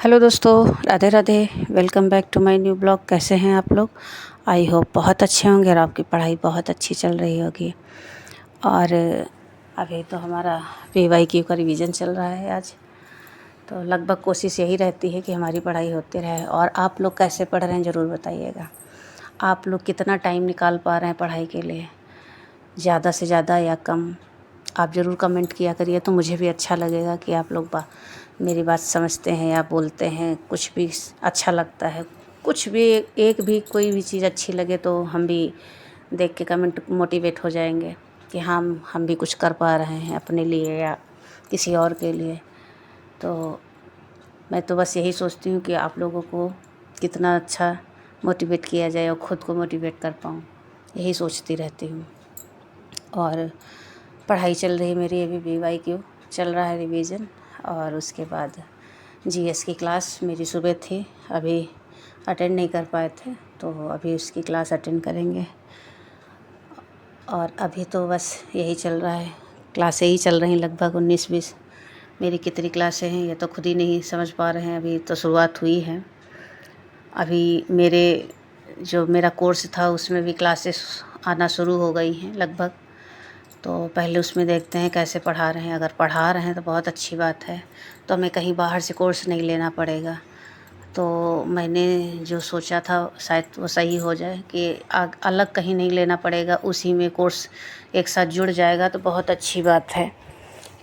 Hello दोस्तों, Radhe Radhe. Welcome back to my new blog. कैसे हैं आप लोग? आई होप बहुत अच्छे होंगे और आपकी पढ़ाई बहुत अच्छी चल रही होगी। और अभी तो हमारा PYQ का रिवीजन चल रहा है आज, तो लगभग कोशिश यही रहती है कि हमारी पढ़ाई होती रहे। और आप लोग कैसे पढ़ रहे हैं ज़रूर बताइएगा। आप लोग कितना टाइम निकाल पा रहे हैं पढ़ाई के लिए, ज़्यादा से ज़्यादा या कम? आप ज़रूर कमेंट किया करिए, तो मुझे भी अच्छा लगेगा कि आप लोग मेरी बात समझते हैं या बोलते हैं। कुछ भी अच्छा लगता है, कुछ भी एक भी कोई भी चीज़ अच्छी लगे तो हम भी देख के कमेंट मोटिवेट हो जाएंगे कि हम भी कुछ कर पा रहे हैं अपने लिए या किसी और के लिए। तो मैं तो बस यही सोचती हूँ कि आप लोगों को कितना अच्छा मोटिवेट किया जाए और ख़ुद को मोटिवेट कर पाऊँ, यही सोचती रहती हूँ। और पढ़ाई चल रही मेरी, अभी PYQ चल रहा है रिवीजन। और उसके बाद GS की क्लास मेरी सुबह थी, अभी अटेंड नहीं कर पाए थे, तो अभी उसकी क्लास अटेंड करेंगे। और अभी तो बस यही चल रहा है, क्लासें ही चल रही लगभग 19-20। मेरी कितनी क्लासें हैं ये तो खुद ही नहीं समझ पा रहे हैं, अभी तो शुरुआत हुई है। अभी मेरा कोर्स था उसमें भी क्लासेस आना शुरू हो गई हैं लगभग। तो पहले उसमें देखते हैं कैसे पढ़ा रहे हैं। अगर पढ़ा रहे हैं तो बहुत अच्छी बात है, तो हमें कहीं बाहर से कोर्स नहीं लेना पड़ेगा। तो मैंने जो सोचा था शायद वो सही हो जाए कि अलग कहीं नहीं लेना पड़ेगा, उसी में कोर्स एक साथ जुड़ जाएगा तो बहुत अच्छी बात है।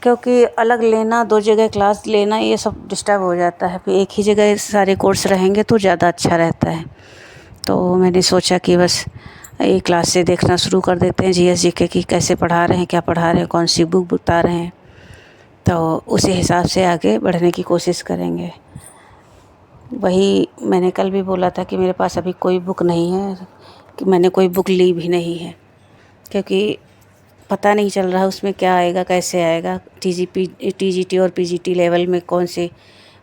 क्योंकि अलग लेना, दो जगह क्लास लेना, ये सब डिस्टर्ब हो जाता है। फिर एक ही जगह सारे कोर्स रहेंगे तो ज़्यादा अच्छा रहता है। तो मैंने सोचा कि बस ये क्लास से देखना शुरू कर देते हैं GS GK की, कैसे पढ़ा रहे हैं, क्या पढ़ा रहे हैं, कौन सी बुक बता रहे हैं, तो उसी हिसाब से आगे बढ़ने की कोशिश करेंगे। वही मैंने कल भी बोला था कि मेरे पास अभी कोई बुक नहीं है, कि मैंने कोई बुक ली भी नहीं है, क्योंकि पता नहीं चल रहा उसमें क्या आएगा, कैसे आएगा। TGT और PGT लेवल में कौन सी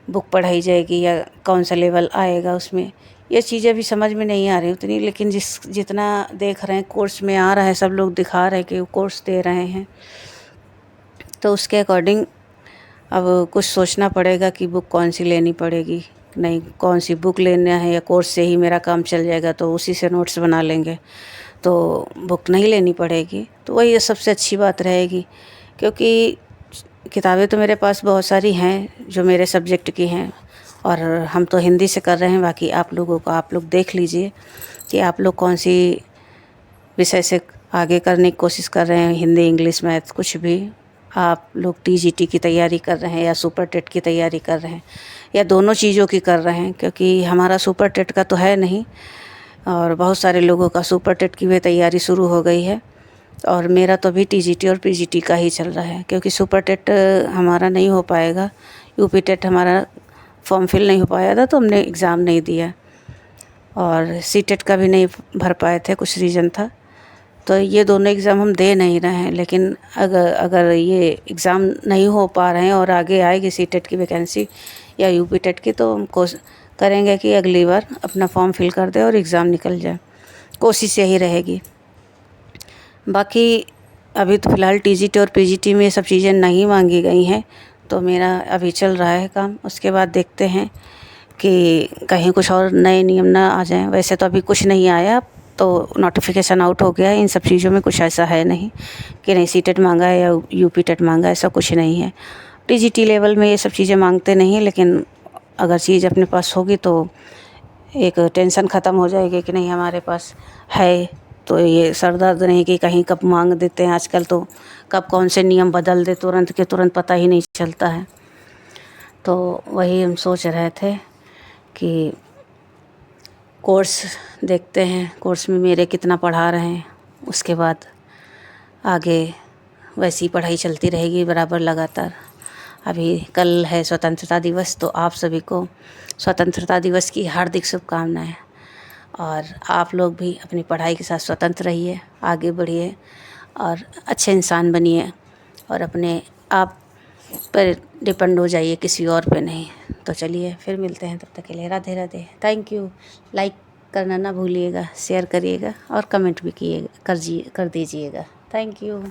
बुक पढ़ाई जाएगी या कौन सा लेवल आएगा उसमें, ये चीज़ें भी समझ में नहीं आ रही उतनी। लेकिन जितना देख रहे हैं कोर्स में आ रहा है, सब लोग दिखा रहे हैं कि वो कोर्स दे रहे हैं, तो उसके अकॉर्डिंग अब कुछ सोचना पड़ेगा कि बुक कौन सी लेनी पड़ेगी, नहीं कौन सी बुक लेना है, या कोर्स से ही मेरा काम चल जाएगा तो उसी से नोट्स बना लेंगे, तो बुक नहीं लेनी पड़ेगी। तो वही ये सबसे अच्छी बात रहेगी, क्योंकि किताबें तो मेरे पास बहुत सारी हैं जो मेरे सब्जेक्ट की हैं, और हम तो हिंदी से कर रहे हैं। बाकी आप लोगों को, आप लोग देख लीजिए कि आप लोग कौन सी विषय से आगे करने की कोशिश कर रहे हैं, हिंदी, इंग्लिश, मैथ, कुछ भी। आप लोग TGT की तैयारी कर रहे हैं या सुपर टेट की तैयारी कर रहे हैं, या दोनों चीज़ों की कर रहे हैं, क्योंकि हमारा सुपर टेट का तो है नहीं, और बहुत सारे लोगों का सुपर टेट की भी तैयारी शुरू हो गई है। और मेरा तो अभी TGT और PGT का ही चल रहा है, क्योंकि सुपर टेट हमारा नहीं हो पाएगा। UP टेट हमारा फॉर्म फिल नहीं हो पाया था, तो हमने एग्ज़ाम नहीं दिया, और CTET का भी नहीं भर पाए थे, कुछ रीज़न था। तो ये दोनों एग्ज़ाम हम दे नहीं रहे हैं। लेकिन अगर ये एग्ज़ाम नहीं हो पा रहे हैं और आगे आएगी CTET की वैकेंसी या UP टेट की, तो हम करेंगे कि अगली बार अपना फॉर्म फिल कर दे और एग्ज़ाम निकल जाए। कोशिश यही रहेगी। बाकी अभी तो फ़िलहाल TGT और PGT में ये सब चीज़ें नहीं मांगी गई हैं, तो मेरा अभी चल रहा है काम। उसके बाद देखते हैं कि कहीं कुछ और नए नियम ना आ जाएं। वैसे तो अभी कुछ नहीं आया, तो नोटिफिकेशन आउट हो गया है। इन सब चीज़ों में कुछ ऐसा है नहीं कि नहीं CTET मांगा है या UP टेट मांगा है, ऐसा कुछ नहीं है। TGT लेवल में ये सब चीज़ें मांगते नहीं हैं, लेकिन अगर चीज़ अपने पास होगी तो एक टेंशन ख़त्म हो जाएगी कि नहीं हमारे पास है, तो ये सर दर्द नहीं कि कहीं कब मांग देते हैं। आजकल तो कब कौन से नियम बदल दे तुरंत के तुरंत पता ही नहीं चलता है। तो वही हम सोच रहे थे कि कोर्स देखते हैं, कोर्स में मेरे कितना पढ़ा रहे हैं, उसके बाद आगे वैसी पढ़ाई चलती रहेगी बराबर लगातार। अभी कल है स्वतंत्रता दिवस, तो आप सभी को स्वतंत्रता दिवस की हार्दिक शुभकामनाएं। और आप लोग भी अपनी पढ़ाई के साथ स्वतंत्र रहिए, आगे बढ़िए और अच्छे इंसान बनिए, और अपने आप पर डिपेंड हो जाइए, किसी और पे नहीं। तो चलिए फिर मिलते हैं, तब तक के लिए Radhe Radhe. Thank you. Like करना ना भूलिएगा, शेयर करिएगा और कमेंट भी कर दीजिएगा। Thank you.